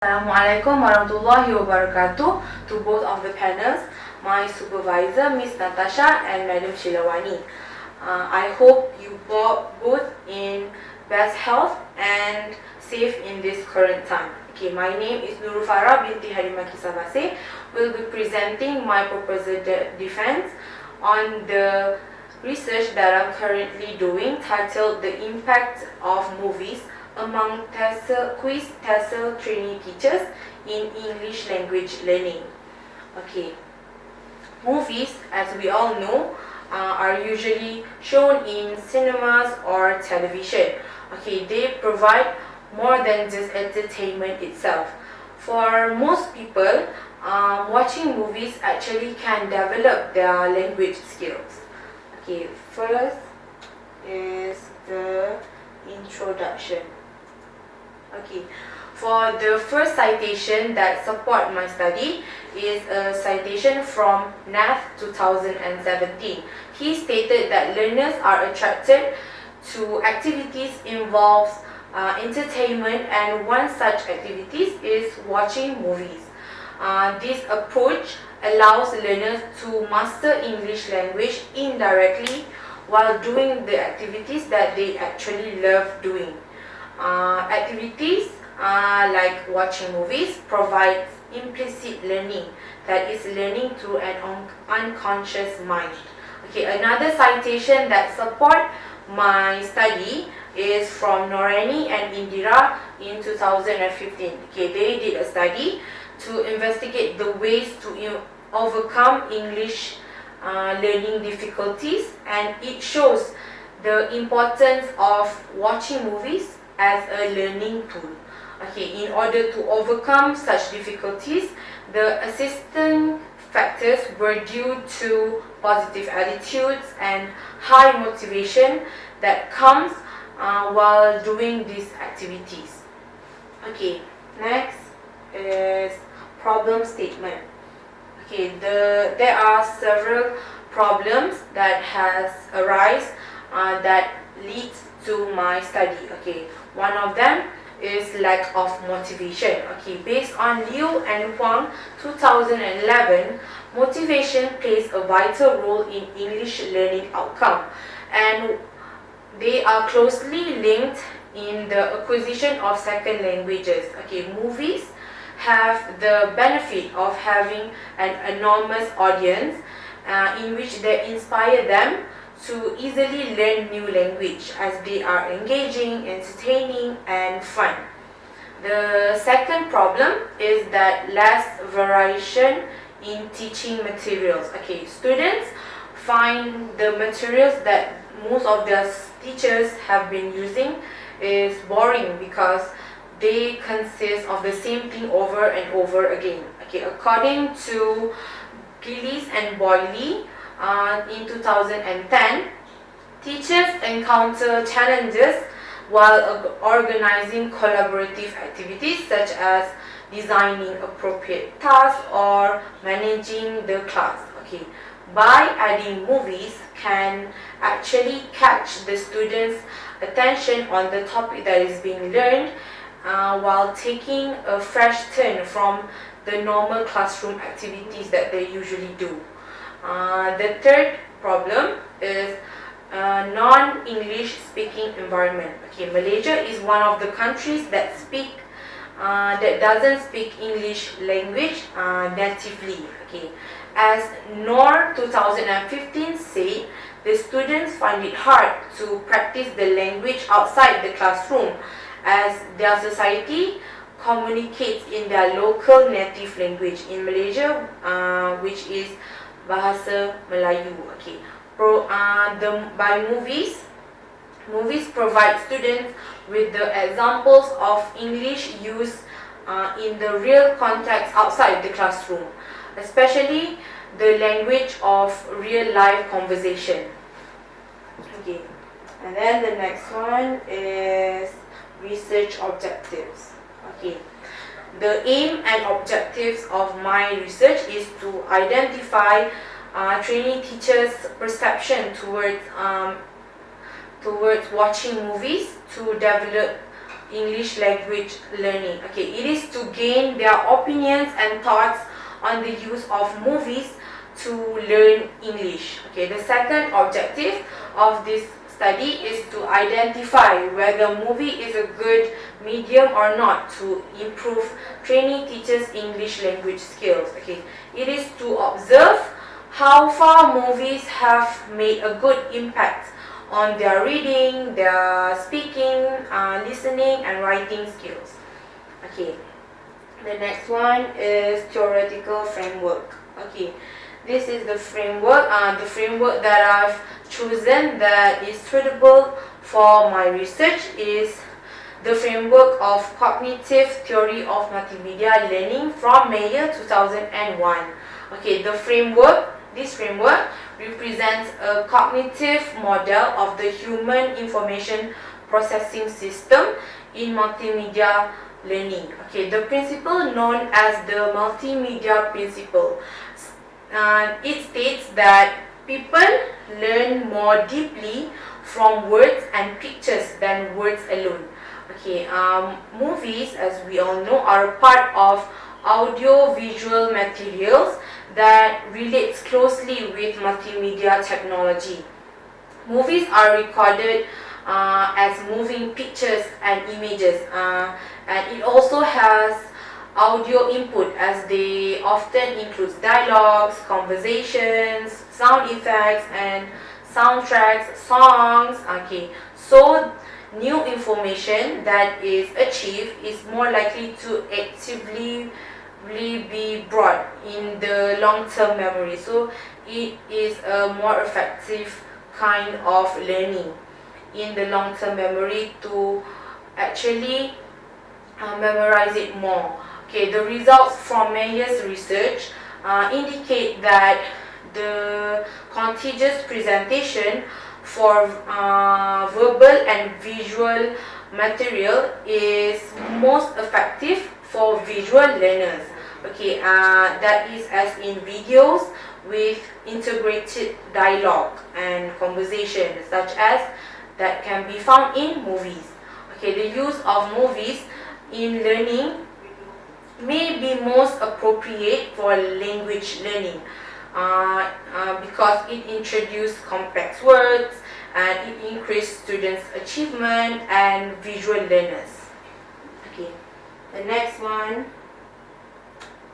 Assalamualaikum warahmatullahi wabarakatuh to both of the panels, my supervisor Miss Natasha and Madam Shilawani. I hope you both in best health and safe in this current time. Okay, my name is Nurul Farah binti Heri Markisabasir. Will be presenting my proposal defense on the research that I'm currently doing titled The Impact of Movies among quiz TESOL trainee teachers in English language learning. Okay, movies, as we all know, are usually shown in cinemas or television. Okay, they provide more than just entertainment itself. For most people, watching movies actually can develop their language skills. Okay, first is the introduction. Okay, for the first citation that support my study is a citation from NAF 2017. He stated that learners are attracted to activities involves entertainment, and one such activities is watching movies. This approach allows learners to master English language indirectly while doing the activities that they actually love doing. Activities like watching movies provide implicit learning, that is learning through an unconscious mind. Okay, another citation that support my study is from Norani and Indira in 2015. Okay, they did a study to investigate the ways to overcome English learning difficulties, and it shows the importance of watching movies as a learning tool. Okay, in order to overcome such difficulties, the assisting factors were due to positive attitudes and high motivation that comes while doing these activities. Okay, next is problem statement. Okay, there are several problems that has arise that leads to my study. Okay, one of them is lack of motivation. Okay, based on Liu and Huang 2011, motivation plays a vital role in English learning outcome, and they are closely linked in the acquisition of second languages. Okay, movies have the benefit of having an enormous audience in which they inspire them to easily learn new language as they are engaging, entertaining, and fun. The second problem is that less variation in teaching materials. Okay, students find the materials that most of their teachers have been using is boring because they consist of the same thing over and over again. Okay, according to Gillies and Boyle, in 2010, teachers encounter challenges while organizing collaborative activities such as designing appropriate tasks or managing the class. Okay, by adding movies can actually catch the students' attention on the topic that is being learned while taking a fresh turn from the normal classroom activities that they usually do. The third problem is non-English speaking environment. Okay, Malaysia is one of the countries that doesn't speak English language natively. Okay, as NOR 2015 said, the students find it hard to practice the language outside the classroom as their society communicates in their local native language in Malaysia, which is Bahasa Melayu. Okay, by movies provide students with the examples of English used in the real context outside the classroom, especially the language of real life conversation. Okay, and then the next one is research objectives. Okay, the aim and objectives of my research is to identify trainee teachers' perception towards watching movies, to develop English language learning. Okay, it is to gain their opinions and thoughts on the use of movies to learn English. Okay, the second objective of this study is to identify whether movie is a good medium or not to improve training teachers English language skills. Okay, it is to observe how far movies have made a good impact on their reading, their speaking, listening and writing skills. Okay, the next one is theoretical framework. Okay, this is the framework that I've chosen that is suitable for my research is the framework of cognitive theory of multimedia learning from May 2001. Okay, this framework represents a cognitive model of the human information processing system in multimedia learning. Okay, the principle known as the multimedia principle. It states that people learn more deeply from words and pictures than words alone. Okay, movies, as we all know, are part of audio-visual materials that relates closely with multimedia technology. Movies are recorded as moving pictures and images, and it also has audio input as they often include dialogues, conversations, sound effects and soundtracks, songs. Okay, so new information that is achieved is more likely to actively be brought in the long-term memory, so it is a more effective kind of learning in the long-term memory to actually memorize it more. Okay, the results from Mayer's research indicate that the contiguous presentation for verbal and visual material is most effective for visual learners. Okay, that is as in videos with integrated dialogue and conversation, such as that can be found in movies. Okay, the use of movies in learning may be most appropriate for language learning because it introduces complex words and it increases students' achievement and visual learners. Okay, the next one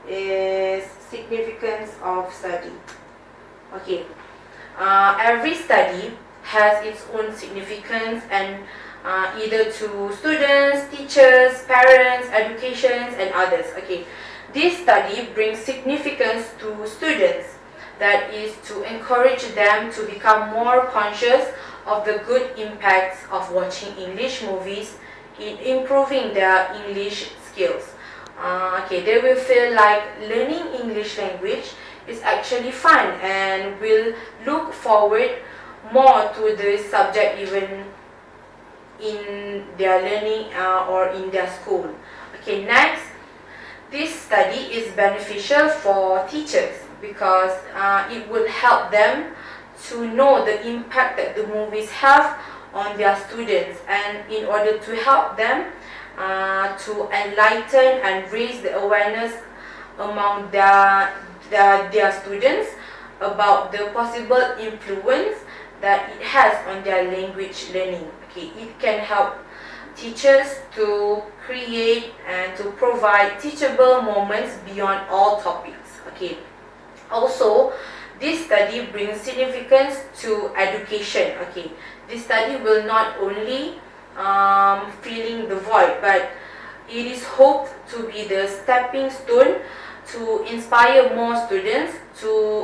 is significance of study. Okay, every study has its own significance and either to students, teachers, parents, educations and others. Okay, this study brings significance to students, that is to encourage them to become more conscious of the good impacts of watching English movies in improving their English skills. Okay, they will feel like learning English language is actually fun and will look forward more to the subject even in their learning or in their school. Okay, next, this study is beneficial for teachers because it will help them to know the impact that the movies have on their students, and in order to help them to enlighten and raise the awareness among their students about the possible influence that it has on their language learning. Okay, it can help teachers to create and to provide teachable moments beyond all topics. Okay, also this study brings significance to education. Okay, this study will not only filling the void, but it is hoped to be the stepping stone to inspire more students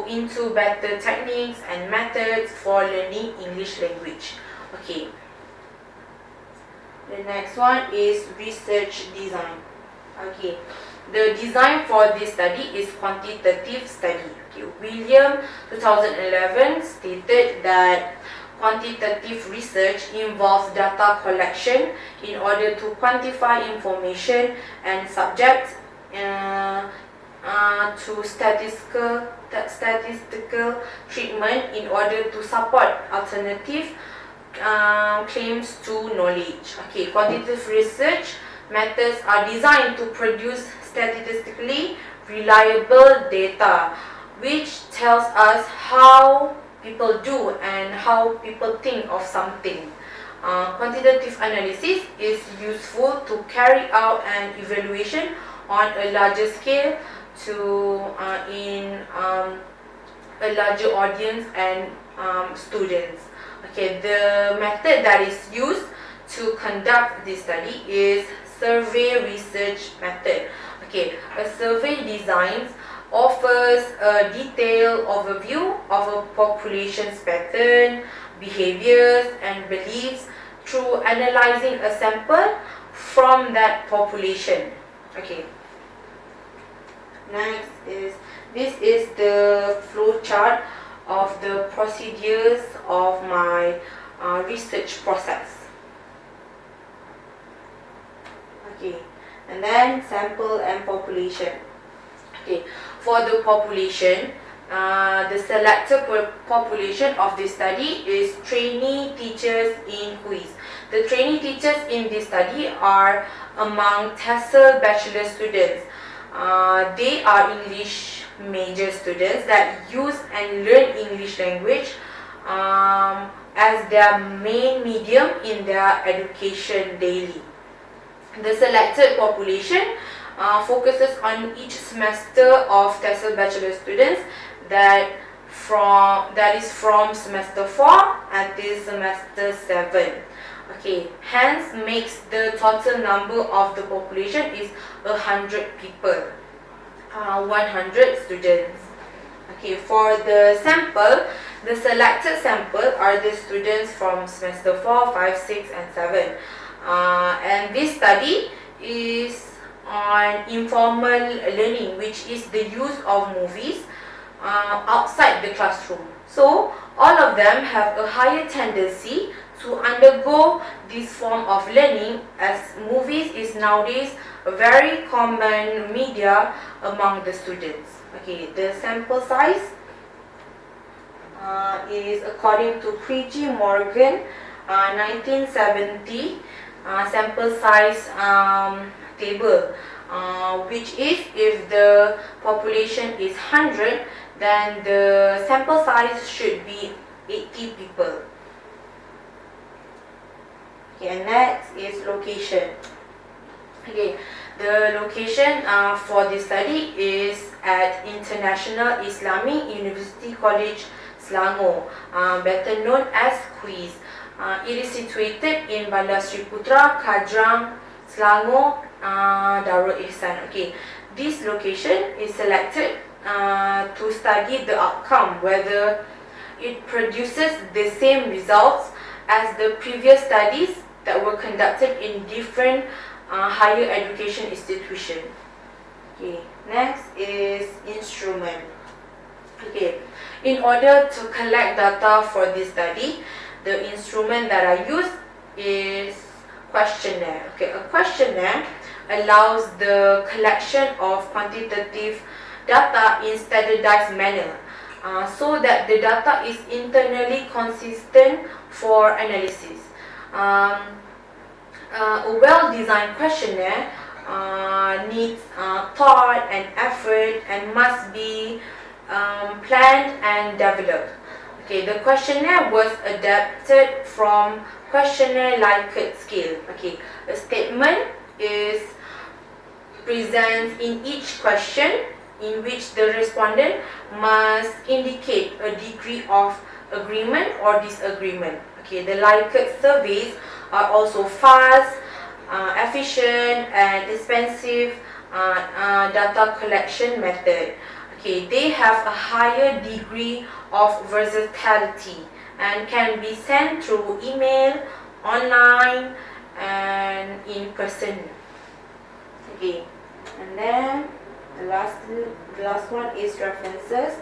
into better techniques and methods for learning English language. Okay, the next one is research design. Okay, the design for this study is quantitative study. Okay, William 2011 stated that quantitative research involves data collection in order to quantify information and subject to statistical treatment in order to support alternative claims to knowledge. Okay, quantitative research methods are designed to produce statistically reliable data, which tells us how people do and how people think of something. Quantitative analysis is useful to carry out an evaluation on a larger scale to in a larger audience and students. Okay, the method that is used to conduct this study is survey research method. Okay, a survey design offers a detailed overview of a population's pattern, behaviors, and beliefs through analyzing a sample from that population. Okay. Next is, this is the flow chart of the procedures of my research process. Okay, and then sample and population. Okay, for the population, the selected population of this study is trainee teachers in quiz. The trainee teachers in this study are among TESOL bachelor students. They are English major students that use and learn English language as their main medium in their education daily. The selected population focuses on each semester of TESOL bachelor students that is from semester 4 until semester 7. Okay, hence makes the total number of the population is 100 people, 100 students. Okay, for the sample, the selected sample are the students from semester 4, 5, 6 and 7. And this study is on informal learning, which is the use of movies outside the classroom. So all of them have a higher tendency to undergo this form of learning, as movies is nowadays a very common media among the students. Okay, the sample size is according to Krigi Morgan 1970 sample size table, which is, if the population is 100, then the sample size should be 80 people. Okay, and next is location. Okay, the location for this study is at International Islamic University College Selangor, better known as QUIS. It is situated in Bandar Sri Putra, Kajrang, Selangor, Darul Ihsan. Okay, this location is selected to study the outcome, whether it produces the same results as the previous studies that were conducted in different higher education institutions. Okay, next is instrument. Okay, in order to collect data for this study, the instrument that I use is questionnaire. Okay, a questionnaire allows the collection of quantitative data in standardized manner, so that the data is internally consistent for analysis. A well-designed questionnaire needs thought and effort and must be planned and developed. Okay, the questionnaire was adapted from questionnaire Likert scale. Okay, a statement is present in each question, in which the respondent must indicate a degree of agreement or disagreement. Okay, the Likert surveys are also fast, efficient and expensive data collection method. Okay, they have a higher degree of versatility and can be sent through email, online and in person. Okay, and then the last one is references.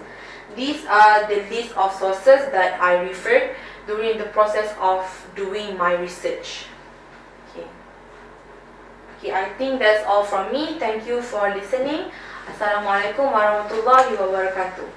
These are the list of sources that I referred during the process of doing my research. Okay, I think that's all from me. Thank you for listening. Assalamualaikum warahmatullahi wabarakatuh.